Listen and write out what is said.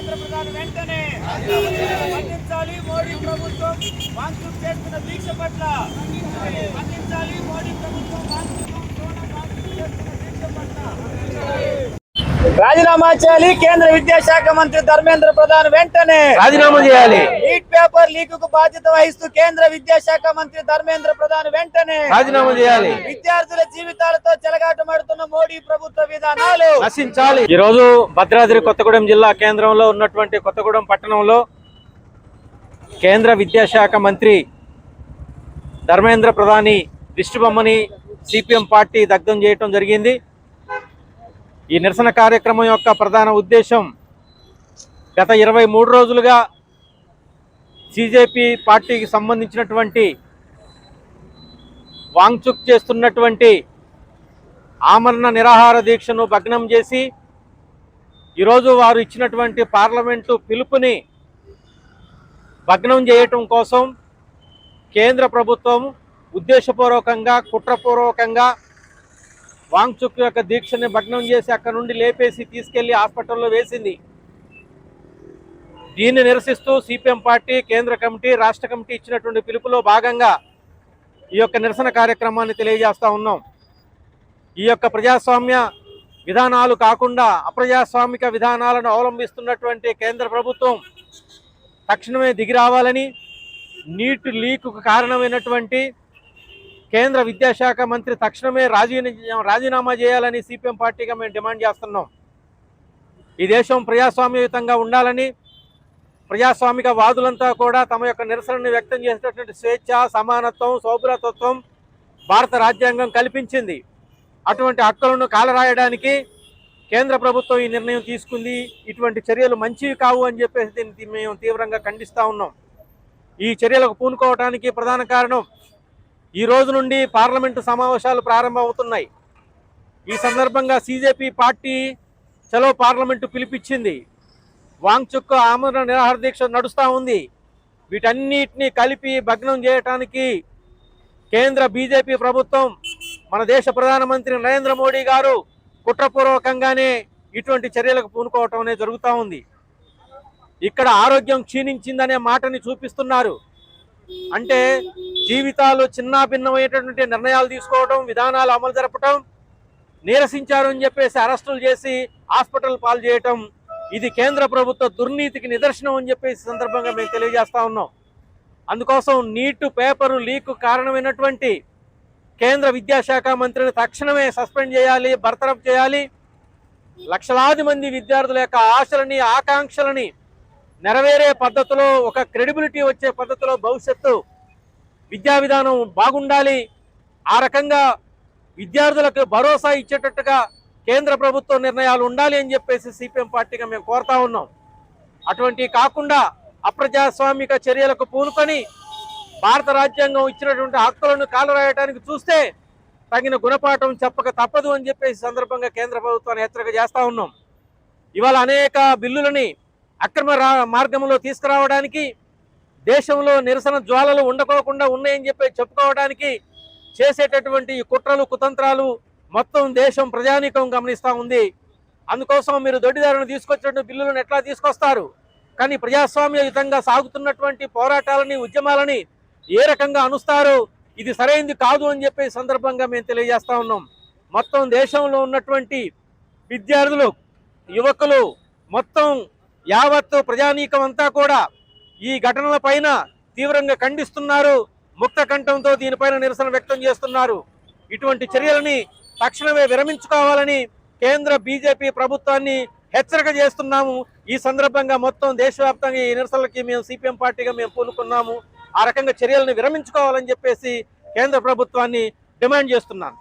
ధర్మేంద్ర ప్రధాన్ వెంటనే స్పందించాలి. మోడీ ప్రభుత్వం వాంఛించేస్తున్న చేస్తున్న దీక్ష పట్ల స్పందించాలి. మోడీ ప్రభుత్వం చేస్తున్న దీక్ష పట్ల రాజీనామా చేయాలి. కేంద్ర విద్యాశాఖ మంత్రి ధర్మేంద్ర ప్రధాన్ వెంటనే రాజీనామా చేయాలి. నీట్ పేపర్ లీక్ కు బాధ్యత వహిస్తూ కేంద్ర విద్యాశాఖ మంత్రి ధర్మేంద్ర ప్రధాన్ వెంటనే రాజీనామా చేయాలి. విద్యార్థుల జీవితాలతో చెలగాటమాడుతున్న మోడీ ప్రభుత్వ విధానాలు నశించాలి. ఈ రోజు భద్రాద్రి కొత్తగూడెం జిల్లా కేంద్రంలో ఉన్నటువంటి కొత్తగూడెం పట్టణంలో కేంద్ర విద్యాశాఖ మంత్రి ధర్మేంద్ర ప్రధాని దిష్టిబొమ్మని సిపిఎం పార్టీ దగ్ధం చేయడం జరిగింది. ఈ నిరసన కార్యక్రమం యొక్క ప్రధాన ఉద్దేశం గత 23 రోజులుగా సిజేపీ పార్టీకి సంబంధించినటువంటి వాంగ్చుక్ చేస్తున్నటువంటి ఆమరణ నిరాహార దీక్షను భగ్నం చేసి ఈరోజు వారు ఇచ్చినటువంటి పార్లమెంటు పిలుపుని భగ్నం చేయటం కోసం కేంద్ర ప్రభుత్వం ఉద్దేశపూర్వకంగా కుట్రపూర్వకంగా వాంగ్చుక్ యొక్క దీక్షని భగ్నం చేసి అక్కడ నుండి లేపేసి తీసుకెళ్లి హాస్పిటల్లో వేసింది. దీన్ని నిరసిస్తూ సిపిఎం పార్టీ కేంద్ర కమిటీ రాష్ట్ర కమిటీ ఇచ్చినటువంటి పిలుపులో భాగంగా ఈ యొక్క నిరసన కార్యక్రమాన్ని తెలియజేస్తా ఉన్నాం. ఈ యొక్క ప్రజాస్వామ్య విధానాలు కాకుండా అప్రజాస్వామిక విధానాలను అవలంబిస్తున్నటువంటి కేంద్ర ప్రభుత్వం తక్షణమే దిగి రావాలని, నీట్ లీక్కు కారణమైనటువంటి కేంద్ర విద్యాశాఖ మంత్రి తక్షణమే రాజీనామా చేయాలని సిపిఎం పార్టీగా మేము డిమాండ్ చేస్తున్నాం. ఈ దేశం ప్రజాస్వామ్యయుతంగా ఉండాలని, ప్రజాస్వామిక వాదులంతా కూడా తమ యొక్క నిరసనను వ్యక్తం చేసేటటువంటి స్వేచ్ఛ, సమానత్వం, సౌభ్రతత్వం భారత రాజ్యాంగం కల్పించింది. అటువంటి హక్కులను కాలరాయడానికి కేంద్ర ప్రభుత్వం ఈ నిర్ణయం తీసుకుంది. ఇటువంటి చర్యలు మంచివి కావు అని చెప్పేసి దీన్ని మేము తీవ్రంగా ఖండిస్తూ ఉన్నాం. ఈ చర్యలకు పూనుకోవడానికి ప్రధాన కారణం ఈ రోజు నుండి పార్లమెంటు సమావేశాలు ప్రారంభమవుతున్నాయి. ఈ సందర్భంగా సిజేపీ పార్టీ చలో పార్లమెంటు పిలిపించింది. వాంగ్చుక్ ఆమరణ నిరాహార దీక్ష నడుస్తూ ఉంది. వీటన్నిటినీ కలిపి భగ్నం చేయడానికి కేంద్ర బీజేపీ ప్రభుత్వం, మన దేశ ప్రధానమంత్రి నరేంద్ర మోడీ గారు కుట్రపూర్వకంగానే ఇటువంటి చర్యలకు పూనుకోవటం అనేది జరుగుతూ ఉంది. ఇక్కడ ఆరోగ్యం క్షీణించిందనే మాటని చూపిస్తున్నారు. అంటే జీవితాలు చిన్నాభిన్నమైనటువంటి నిర్ణయాలు తీసుకోవడం, విధానాలు అమలు జరపడం, నీరసించారు అని చెప్పేసి అరెస్టులు చేసి హాస్పిటల్ పాలు చేయటం, ఇది కేంద్ర ప్రభుత్వ దుర్నీతికి నిదర్శనం అని చెప్పేసి సందర్భంగా మేము తెలియజేస్తా ఉన్నాం. అందుకోసం నీట్ పేపరు లీక్ కారణమైనటువంటి కేంద్ర విద్యాశాఖ మంత్రిని తక్షణమే సస్పెండ్ చేయాలి, బర్తరఫ్ చేయాలి. లక్షలాది మంది విద్యార్థుల యొక్క ఆశలని, ఆకాంక్షలని నెరవేరే పద్ధతిలో, ఒక క్రెడిబిలిటీ వచ్చే పద్ధతిలో భవిష్యత్తు విద్యా విధానం బాగుండాలి. ఆ రకంగా విద్యార్థులకు భరోసా ఇచ్చేటట్టుగా కేంద్ర ప్రభుత్వ నిర్ణయాలు ఉండాలి అని చెప్పేసి సిపిఎం పార్టీగా మేము కోరుతా ఉన్నాం. అటువంటి కాకుండా అప్రజాస్వామిక చర్యలకు పూనుకొని భారత రాజ్యాంగం ఇచ్చినటువంటి హక్కులను కాలరాయడానికి చూస్తే తగిన గుణపాఠం చెప్పక తప్పదు అని చెప్పేసి సందర్భంగా కేంద్ర ప్రభుత్వాన్ని హెచ్చరిక చేస్తూ ఉన్నాం. ఇవాళ అనేక బిల్లులని అక్రమ మార్గంలో తీసుకురావడానికి, దేశంలో నిరసన జ్వాలలు ఉండకోకుండా ఉన్నాయని చెప్పి చెప్పుకోవడానికి చేసేటటువంటి కుట్రలు, కుతంత్రాలు మొత్తం దేశం ప్రజానీకం గమనిస్తూ ఉంది. అందుకోసం మీరు దొడ్డిదారులను తీసుకొచ్చినటువంటి బిల్లులను ఎట్లా తీసుకొస్తారు? కానీ ప్రజాస్వామ్యయుతంగా సాగుతున్నటువంటి పోరాటాలని, ఉద్యమాలని ఏ రకంగా అనుస్తారు? ఇది సరైనది కాదు అని చెప్పే సందర్భంగా మేము తెలియజేస్తా ఉన్నాం. మొత్తం దేశంలో ఉన్నటువంటి విద్యార్థులు, యువకులు, మొత్తం యావత్తు ప్రజానీకం అంతా కూడా ఈ ఘటనల పైన తీవ్రంగా ఖండిస్తున్నారు. ముక్త కంఠంతో దీనిపైన నిరసన వ్యక్తం చేస్తున్నారు. ఇటువంటి చర్యలని తక్షణమే విరమించుకోవాలని కేంద్ర బీజేపీ ప్రభుత్వాన్ని హెచ్చరిక చేస్తున్నాము. ఈ సందర్భంగా మొత్తం దేశవ్యాప్తంగా ఈ నిరసనలకి మేము సిపిఎం పార్టీగా మేము పూనుకున్నాము. ఆ రకంగా చర్యలను విరమించుకోవాలని చెప్పేసి కేంద్ర ప్రభుత్వాన్ని డిమాండ్ చేస్తున్నాను.